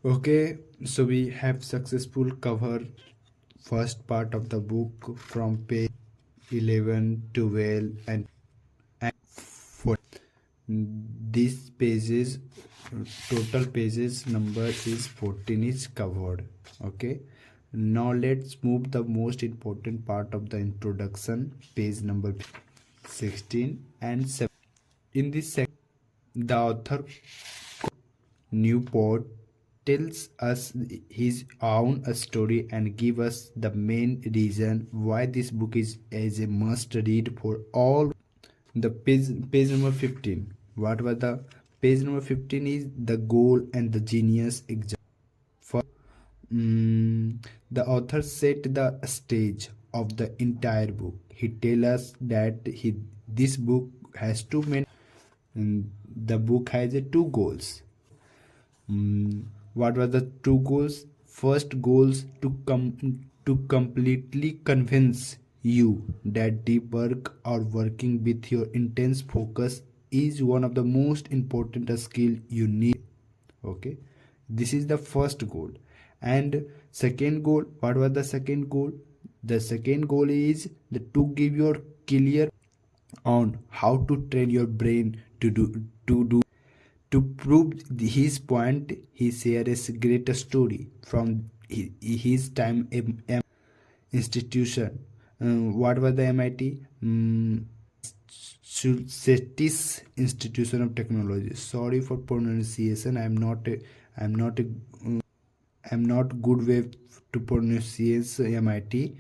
Okay, so we have successful cover first part of the book from page 11, 12 and 14. This pages total pages number is 14 is covered. Okay, now let's move the most important part of the introduction, page number 16 and 17. In this section, the author Newport tells us his own story and give us the main reason why this book is a must read for all. The page number 15. What was the page number 15 is the goal and the genius exam. For the author set the stage of the entire book. He tells us that this book has two main. The book has two goals. What were the two goals? First goals to completely convince you that deep work or working with your intense focus is one of the most important skill you need. Okay, this is the first goal. And second goal, what was the second goal? The second goal is to give your clear on how to train your brain to prove his point. He shares a great story from his time institution. What was the MIT? Cetis Institution of Technology. Sorry for pronunciation. I'm not good way to pronounce MIT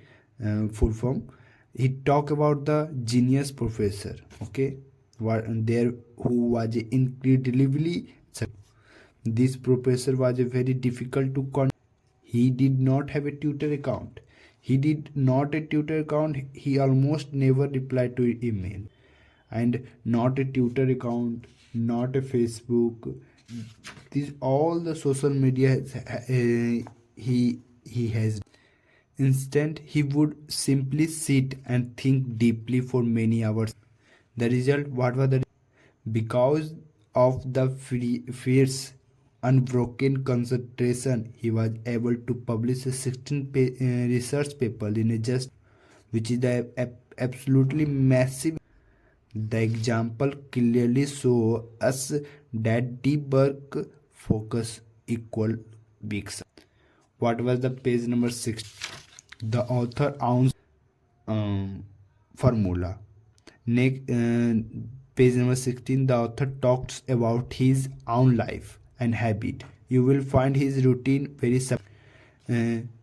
full form. He talk about the genius professor. Okay, there who was incredibly. This professor was a very difficult to contact. He did not have a Twitter account. He almost never replied to email, and not a Twitter account, not a Facebook. These all the social media he has. Instead, he would simply sit and think deeply for many hours. The result, what was the because of the fierce, unbroken concentration, he was able to publish a 16 research paper in a just, which is the absolutely massive. The example clearly show us that deep work focus equal big success. What was the page number 6? The author owns formula. Next, page number 16, the author talks about his own life and habit. You will find his routine very simple.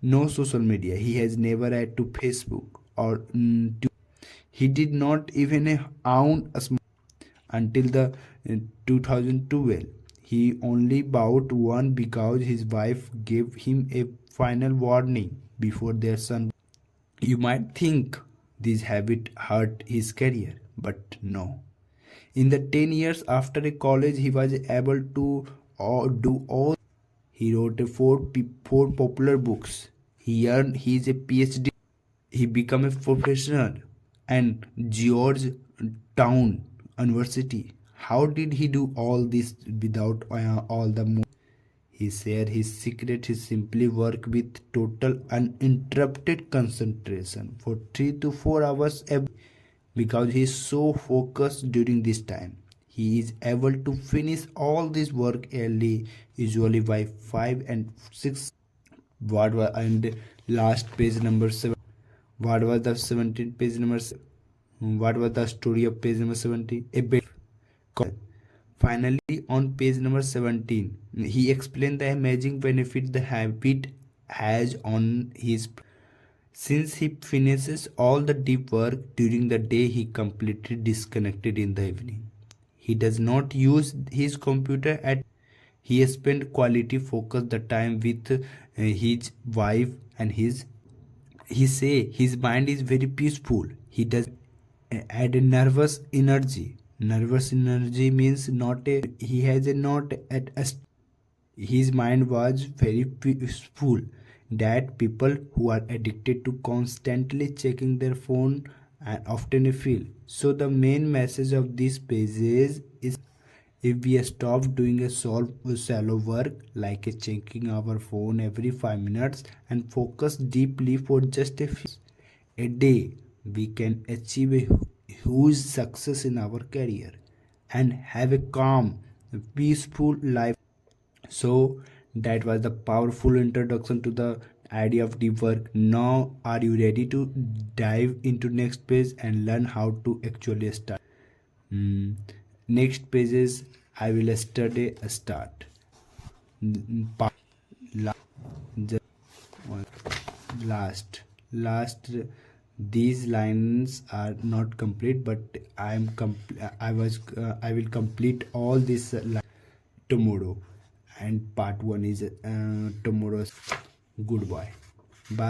No social media. He has never had to Facebook or he did not even own a small until the 2012. He only bought one because his wife gave him a final warning before their son. You might think this habit hurt his career, but no. In the 10 years after college, he was able to do all. He wrote four popular books. He earned his PhD. He became a professor and Georgetown University. How did he do all this without all the money? He shared his secret. He simply worked with total uninterrupted concentration for 3 to 4 hours every because he is so focused during this time. He is able to finish all this work early, usually by 5 and 6. What was and last page number 7? What was the 17 page number 7? What was the story of page number 70? A bit. Finally, on page number 17, he explained the amazing benefit the habit has on his. Since he finishes all the deep work during the day, he completely disconnected in the evening. He does not use his computer at. He spend quality focus the time with his wife and his. He say his mind is very peaceful. He does add a nervous energy. Nervous energy means not a. He has a not at a. His mind was very peaceful. That people who are addicted to constantly checking their phone and often feel. So the main message of these pages is If we stop doing a shallow work like checking our phone every 5 minutes and focus deeply for just a few a day, we can achieve a huge success in our career and have a calm, peaceful life. So that was the powerful introduction to the idea of deep work. Now are you ready to dive into next page and learn how to actually start? Hmm. Next page is I will study start. Part just one. Last these lines are not complete, but I will complete all this tomorrow, and part 1 is tomorrow's. Goodbye. Bye.